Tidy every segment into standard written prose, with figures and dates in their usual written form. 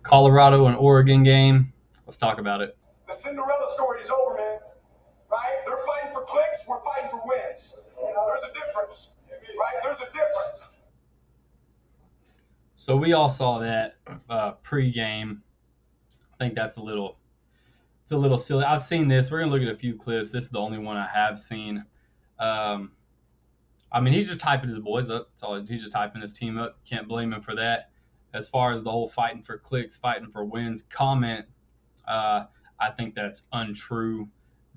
Colorado and Oregon game. Let's talk about it. The Cinderella story is over, man. Right? They're fighting for clicks. We're fighting for wins. There's a difference. Right? There's a difference. So we all saw that pregame. I think it's a little silly. I've seen this. We're gonna look at a few clips. This is the only one I have seen. I mean, he's just hyping his boys up. He's just hyping his team up. Can't blame him for that. As far as the whole fighting for clicks, fighting for wins comment, I think that's untrue.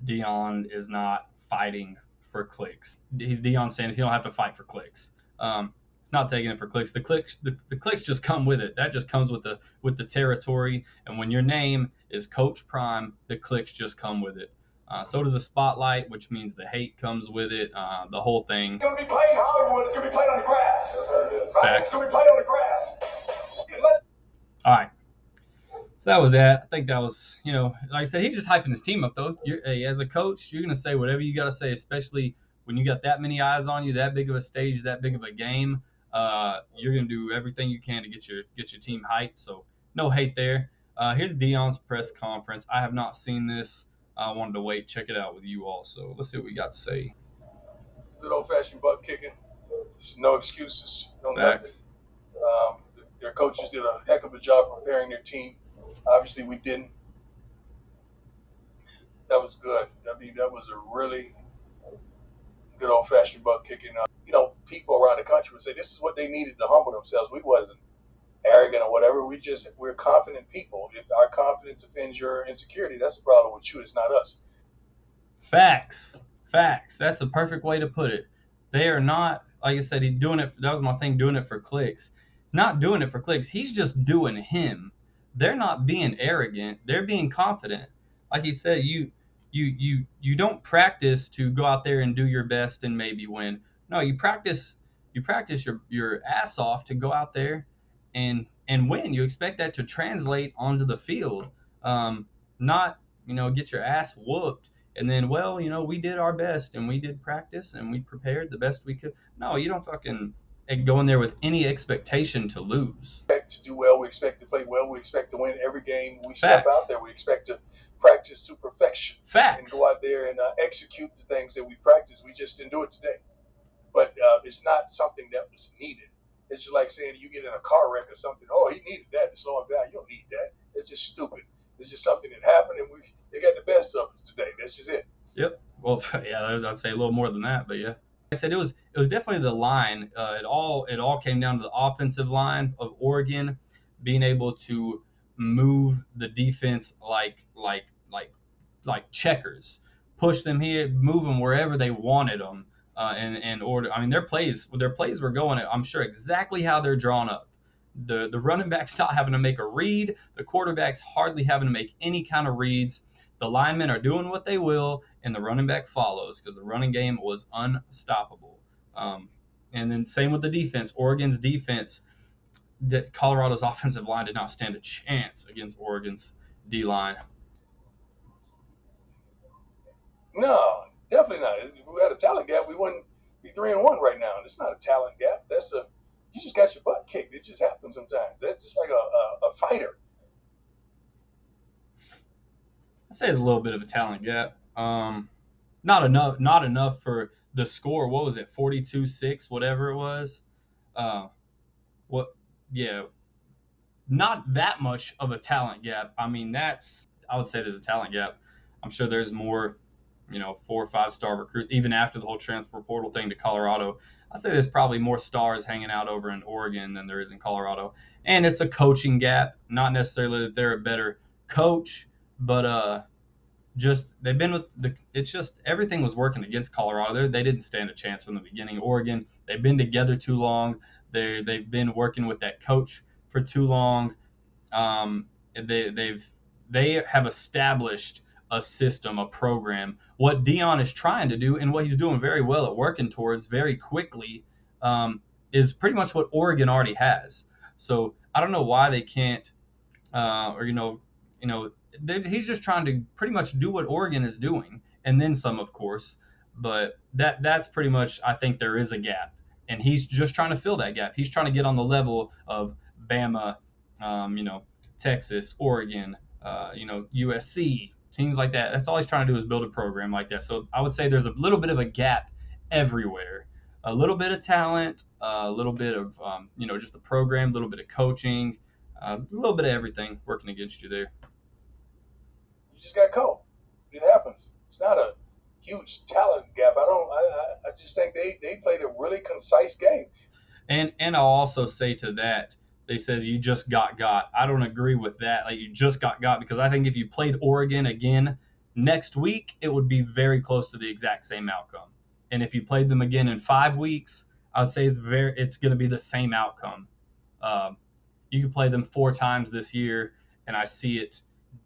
Deion is not fighting for clicks. He's Deion Sanders. He don't have to fight for clicks. He's not taking it for clicks. The clicks just come with it. That just comes with the territory. And when your name is Coach Prime, the clicks just come with it. So does the spotlight, which means the hate comes with it. The whole thing. It's going to be played in Hollywood. It's going to be played on the grass. Right? Facts. It's going to be played on the grass. All right. So that was that. I think that was, like I said, he's just hyping his team up, though. As a coach, you're going to say whatever you got to say, especially when you got that many eyes on you, that big of a stage, that big of a game. You're going to do everything you can to get your team hyped. So no hate there. Here's Deion's press conference. I have not seen this. I wanted to wait, check it out with you all. So let's see what we got to say. It's good old-fashioned butt kicking. There's no excuses. No nothing. Their coaches did a heck of a job preparing their team. Obviously, we didn't. That was good. I mean, that was a really good old-fashioned butt kicking. People around the country would say this is what they needed to humble themselves. We wasn't arrogant or whatever. We're confident people. If our confidence offends your insecurity, that's the problem with you. It's not us. Facts. That's the perfect way to put it. They are not, like I said, he's doing it. That was my thing, doing it for clicks. He's not doing it for clicks. He's just doing him. They're not being arrogant. They're being confident. Like he said, you don't practice to go out there and do your best and maybe win. No, you practice your ass off to go out there and win. You expect that to translate onto the field. Not, get your ass whooped and then, we did our best and we did practice and we prepared the best we could. No, you don't fucking go in there with any expectation to lose. We expect to do well. We expect to play well. We expect to win every game we Facts. step out there. We expect to practice to perfection. Facts. And go out there and execute the things that we practice. We just didn't do it today. But it's not something that was needed. It's just like saying you get in a car wreck or something. Oh, he needed that to slow him down. You don't need that. It's just stupid. It's just something that happened, and they got the best of us today. That's just it. Yep. Well, yeah, I'd say a little more than that, but yeah. I said it was definitely the line. It all came down to the offensive line of Oregon being able to move the defense like checkers, push them here, move them wherever they wanted them. And order. I mean, their plays were going, I'm sure, exactly how they're drawn up. The running backs not having to make a read. The quarterback's hardly having to make any kind of reads. The linemen are doing what they will, and the running back follows because the running game was unstoppable. And then same with the defense. Oregon's defense, that Colorado's offensive line did not stand a chance against Oregon's D-line. No. Definitely not. If we had a talent gap, we wouldn't be 3-1 right now. It's not a talent gap. You just got your butt kicked. It just happens sometimes. That's just like a fighter. I'd say it's a little bit of a talent gap. Not enough for the score. What was it? 42-6, whatever it was. Not that much of a talent gap. I mean, I would say there's a talent gap. I'm sure there's more 4 or 5 star recruits, even after the whole transfer portal thing to Colorado. I'd say there's probably more stars hanging out over in Oregon than there is in Colorado. And it's a coaching gap, not necessarily that they're a better coach, but it's just everything was working against Colorado. They didn't stand a chance from the beginning. Oregon, they've been together too long. They've been working with that coach for too long. They have established a system, a program. What Deion is trying to do and what he's doing very well at working towards very quickly is pretty much what Oregon already has. So I don't know why they can't, he's just trying to pretty much do what Oregon is doing and then some, of course. But that's pretty much, I think there is a gap, and he's just trying to fill that gap. He's trying to get on the level of Bama, Texas, Oregon, USC, teams like that. That's all he's trying to do is build a program like that. So I would say there's a little bit of a gap everywhere. A little bit of talent, a little bit of just the program, a little bit of coaching, a little bit of everything working against you there. You just got cold. It happens. It's not a huge talent gap. I just think they played a really concise game. And I'll also say to that, they says you just got. I don't agree with that. Like you just got because I think if you played Oregon again next week, it would be very close to the exact same outcome. And if you played them again in 5 weeks, I would say it's going to be the same outcome. You could play them 4 times this year, and I see it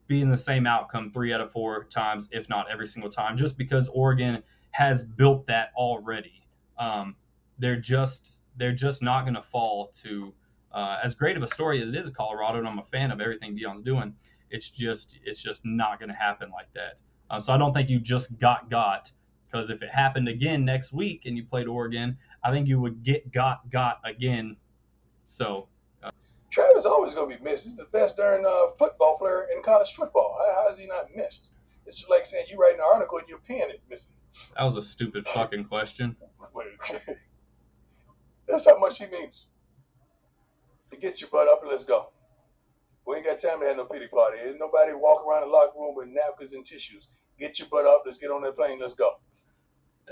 being the same outcome 3 out of 4 times, if not every single time, just because Oregon has built that already. They're just not going to fall to as great of a story as it is Colorado, and I'm a fan of everything Deion's doing. It's just not going to happen like that. So I don't think you just got because if it happened again next week and you played Oregon, I think you would get got again. So Travis always going to be missed. He's the best darn football player in college football. How is he not missed? It's just like saying you write an article and your pen is missing. That was a stupid fucking question. That's how much he means. To get your butt up and let's go. We ain't got time to have no pity party. Ain't nobody walk around the locker room with napkins and tissues. Get your butt up. Let's get on that plane. Let's go.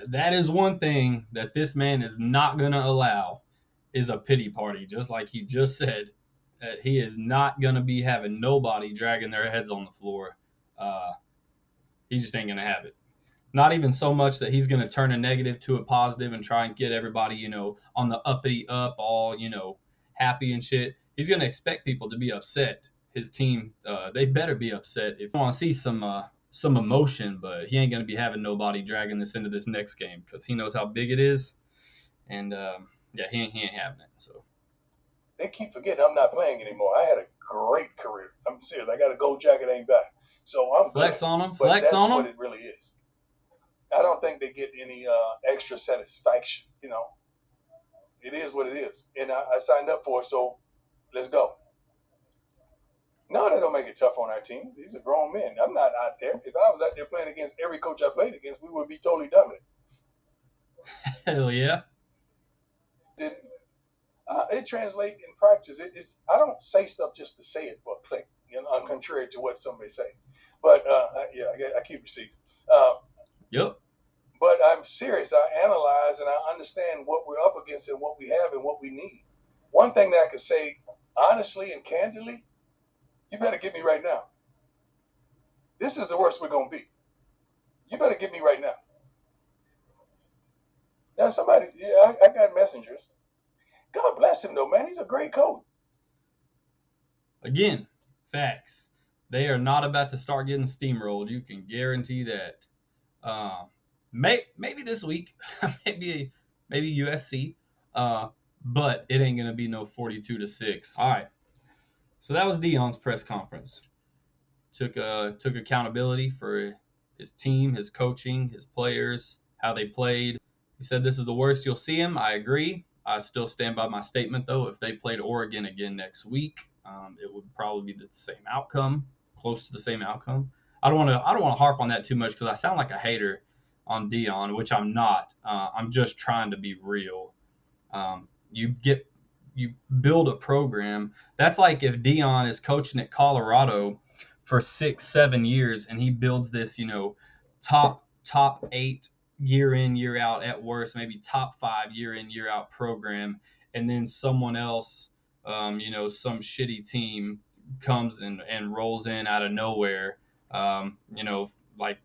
That is one thing that this man is not going to allow is a pity party, just like he just said. He is not going to be having nobody dragging their heads on the floor. He just ain't going to have it. Not even so much that he's going to turn a negative to a positive and try and get everybody, on the uppity up, all, happy and shit. He's going to expect people to be upset. His team, they better be upset if you want to see some emotion, but he ain't going to be having nobody dragging this into this next game because he knows how big it is. And, he ain't having it. So they keep forgetting I'm not playing anymore. I had a great career. I'm serious. I got a gold jacket, ain't back. So I'm flex good, on them. But flex that's on them. what it really is. I don't think they get any extra satisfaction. It is what it is, and I signed up for it. So let's go. No, that don't make it tough on our team. These are grown men. I'm not out there. If I was out there playing against every coach I played against, we would be totally dominant. Hell yeah. It translates in practice. I don't say stuff just to say it for a click, contrary to what somebody say. But I keep receipts. Yep. But I'm serious. I analyze and I understand what we're up against and what we have and what we need. One thing that I could say honestly and candidly, you better get me right now. This is the worst we're going to be. You better get me right now. Now somebody, I got messengers. God bless him though, man. He's a great coach. Again, facts. They are not about to start getting steamrolled. You can guarantee that. Maybe this week, maybe USC, but it ain't gonna be no 42-6. All right. So that was Deion's press conference. Took accountability for his team, his coaching, his players, how they played. He said this is the worst you'll see him. I agree. I still stand by my statement though. If they played Oregon again next week, it would probably be the same outcome, close to the same outcome. I don't want to harp on that too much because I sound like a hater on Deion, which I'm not. I'm just trying to be real. You build a program. That's like if Deion is coaching at Colorado for 6-7 years and he builds this, top 8 year in, year out, at worst, maybe top 5 year in, year out program. And then someone else, some shitty team comes and rolls in out of nowhere. Like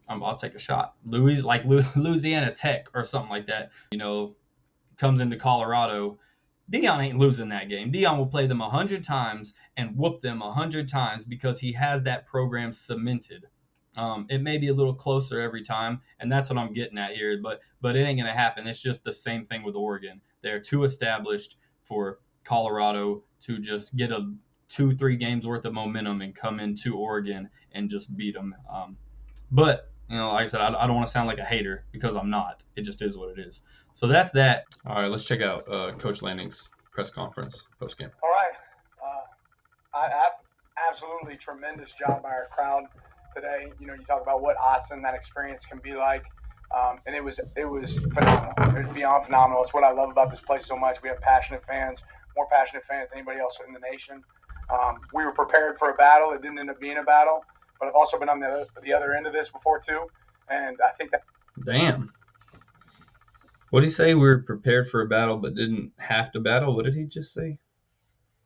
I'll take a shot. Louisiana Tech or something like that, comes into Colorado. Deion ain't losing that game. Deion will play them 100 times and whoop them 100 times because he has that program cemented. It may be a little closer every time, and that's what I'm getting at here, but it ain't going to happen. It's just the same thing with Oregon. They're too established for Colorado to just get a 2-3 games worth of momentum and come into Oregon and just beat them. But like I said, I don't want to sound like a hater because I'm not. It just is what it is. So that's that. All right, let's check out Coach Lanning's press conference post-game. All right. absolutely tremendous job by our crowd today. You know, you talk about what Autzen, that experience can be like. And it was phenomenal. It was beyond phenomenal. It's what I love about this place so much. We have passionate fans, more passionate fans than anybody else in the nation. We were prepared for a battle. It didn't end up being a battle, but I've also been on the other end of this before too, and I think that. Damn. What did he say? We were prepared for a battle, but didn't have to battle. What did he just say?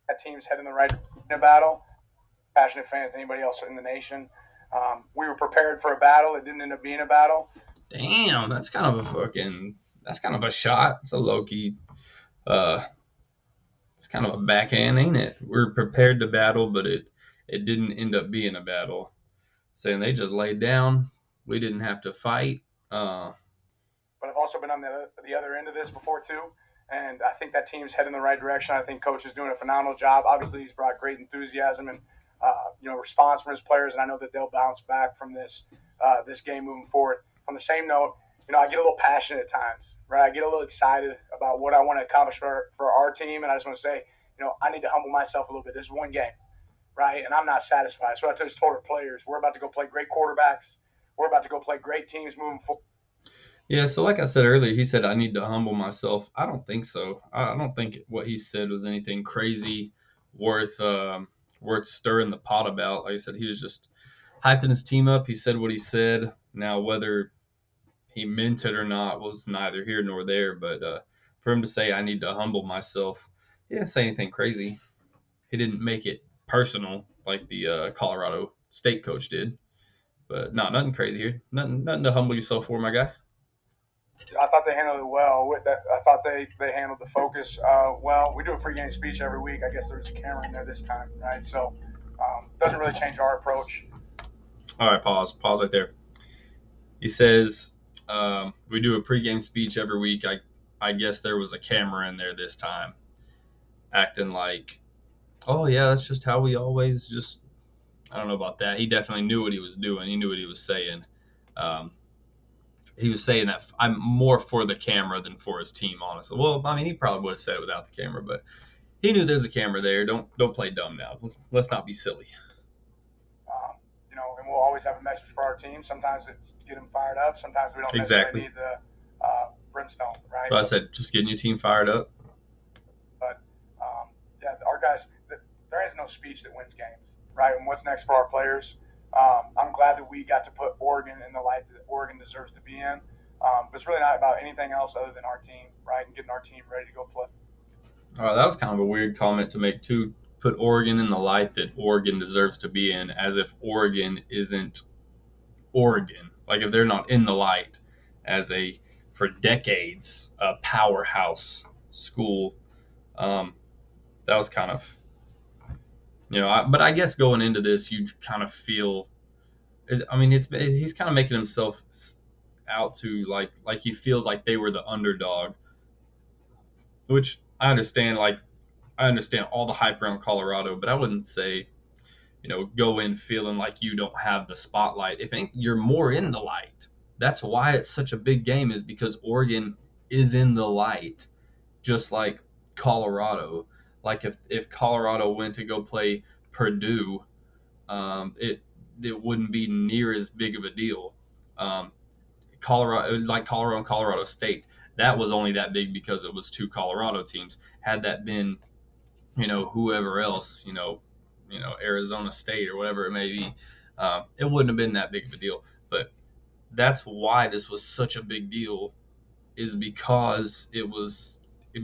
That team's heading the right in a battle. Passionate fans than anybody else in the nation. We were prepared for a battle. It didn't end up being a battle. Damn, that's kind of a shot. It's a low-key, it's kind of a backhand, ain't it? We're prepared to battle, but it didn't end up being a battle. Saying they just laid down. We didn't have to fight. But I've also been on the other end of this before too, and I think that team's heading the right direction. I think Coach is doing a phenomenal job. Obviously, he's brought great enthusiasm and response from his players, and I know that they'll bounce back from this game moving forward. On the same note, I get a little passionate at times, right? I get a little excited about what I want to accomplish for our team, and I just want to say, I need to humble myself a little bit. This is one game, right? And I'm not satisfied. So I just told our players, we're about to go play great quarterbacks. We're about to go play great teams moving forward. Yeah, so like I said earlier, he said I need to humble myself. I don't think so. I don't think what he said was anything crazy worth stirring the pot about. Like I said, he was just hyping his team up. He said what he said. Now, whether he meant it or not was neither here nor there. But for him to say I need to humble myself, he didn't say anything crazy. He didn't make it personal like the Colorado State coach did. But nothing crazy here. Nothing to humble yourself for, my guy. I thought they handled it well. I thought they handled the focus well. We do a pregame speech every week. I guess there's a camera in there this time, right? So doesn't really change our approach. All right, pause right there. He says we do a pregame speech every week. I guess there was a camera in there this time, acting like, oh yeah, that's just how we always just. I don't know about that. He definitely knew what he was doing. He knew what he was saying. He was saying that I'm more for the camera than for his team, honestly. Well, I mean, he probably would have said it without the camera, but he knew there's a camera there. Don't play dumb now. Let's not be silly. And we'll always have a message for our team. Sometimes it's to get them fired up. Sometimes we don't Exactly. necessarily need the brimstone, right? So I said, just getting your team fired up. But our guys, there is no speech that wins games, right? And what's next for our players? I'm glad that we got to put Oregon in the light that Oregon deserves to be in. But it's really not about anything else other than our team, right? And getting our team ready to go play. All right, that was kind of a weird comment to make, too. Put Oregon in the light that Oregon deserves to be in, as if Oregon isn't Oregon. Like if they're not in the light as for decades, a powerhouse school. That was kind of, but I guess going into this, you kind of feel, he's kind of making himself out to like he feels like they were the underdog, which I understand. Like I understand all the hype around Colorado, but I wouldn't say, go in feeling like you don't have the spotlight. If anything, you're more in the light. That's why it's such a big game, is because Oregon is in the light, just like Colorado. Like if Colorado went to go play Purdue, it wouldn't be near as big of a deal. Colorado and Colorado State, that was only that big because it was two Colorado teams. Had that been, whoever else, Arizona State or whatever it may be, it wouldn't have been that big of a deal. But that's why this was such a big deal, is because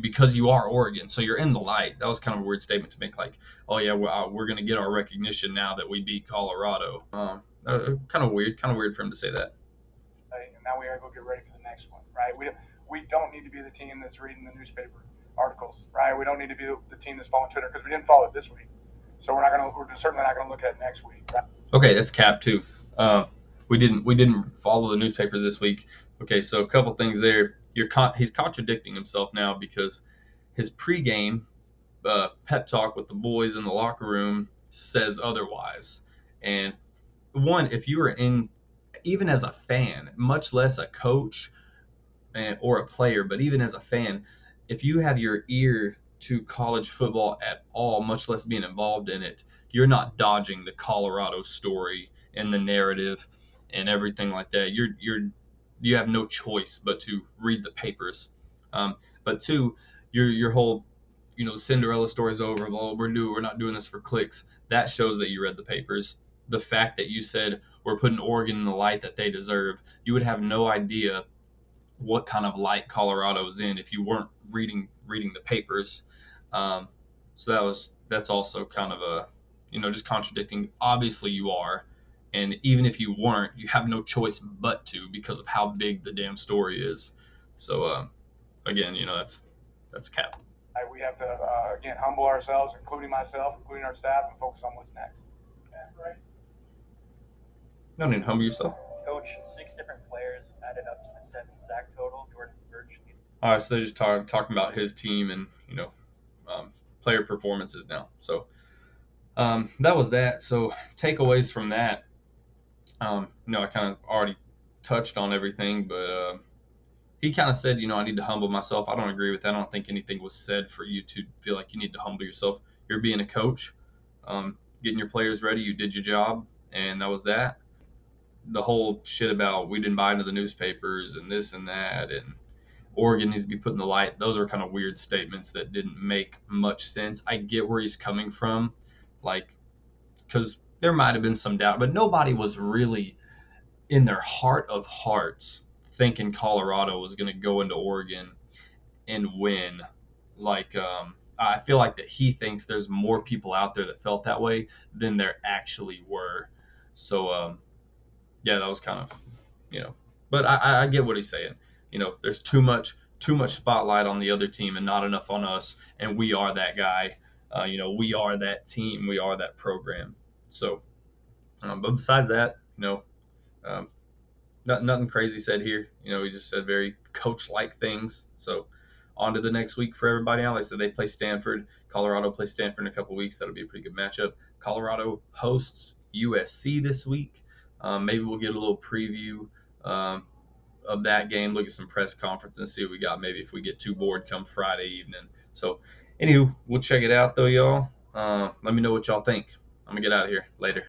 because you are Oregon, so you're in the light. That was kind of a weird statement to make, like, oh yeah, we're going to get our recognition now that we beat Colorado. Kind of weird for him to say that. And now we got to go get ready for the next one, right? We don't need to be the team that's reading the newspaper articles, right? We don't need to be the team that's following Twitter, because we didn't follow it this week. So we're certainly not going to look at it next week. Right? Okay, that's cap too. We didn't follow the newspapers this week. Okay, so a couple things there. He's contradicting himself now, because his pregame pep talk with the boys in the locker room says otherwise. And one, if you were even as a fan, much less a coach or a player, but even as a fan, if you have your ear to college football at all, much less being involved in it, you're not dodging the Colorado story and the narrative and everything like that. You have no choice but to read the papers. But two, your whole Cinderella story's over. Well, we're not doing this for clicks. That shows that you read the papers. The fact that you said we're putting Oregon in the light that they deserve, you would have no idea what kind of light Colorado's in if you weren't reading the papers. Um, so that's also kind of a just contradicting. Obviously you are, and even if you weren't, you have no choice but to because of how big the damn story is. So again, that's cap. We have to, again, humble ourselves, including myself, including our staff, and focus on what's next. Yeah, right. Not even humble yourself. Coach, 6 different players added up to the 7 sack total. Jordan Birch. All right, so they're just talking about his team and player performances now. So that was that. So takeaways from that. I kind of already touched on everything, but he kind of said, I need to humble myself. I don't agree with that. I don't think anything was said for you to feel like you need to humble yourself. You're being a coach, getting your players ready. You did your job, and that was that. The whole shit about we didn't buy into the newspapers and this and that, and Oregon needs to be put in the light. Those are kind of weird statements that didn't make much sense. I get where he's coming from, because there might have been some doubt, but nobody was really in their heart of hearts thinking Colorado was going to go into Oregon and win. I feel like that he thinks there's more people out there that felt that way than there actually were. So, yeah, that was kind of, but I get what he's saying. There's too much spotlight on the other team and not enough on us, and we are that guy. We are that team. We are that program. So, but besides that, nothing crazy said here. He just said very coach-like things. So, on to the next week for everybody else. Like I said, they play Stanford. Colorado plays Stanford in a couple weeks. That'll be a pretty good matchup. Colorado hosts USC this week. Maybe we'll get a little preview of that game, look at some press conference and see what we got. Maybe if we get too bored come Friday evening. So, anywho, we'll check it out though, y'all. Let me know what y'all think. I'm going to get out of here. Later.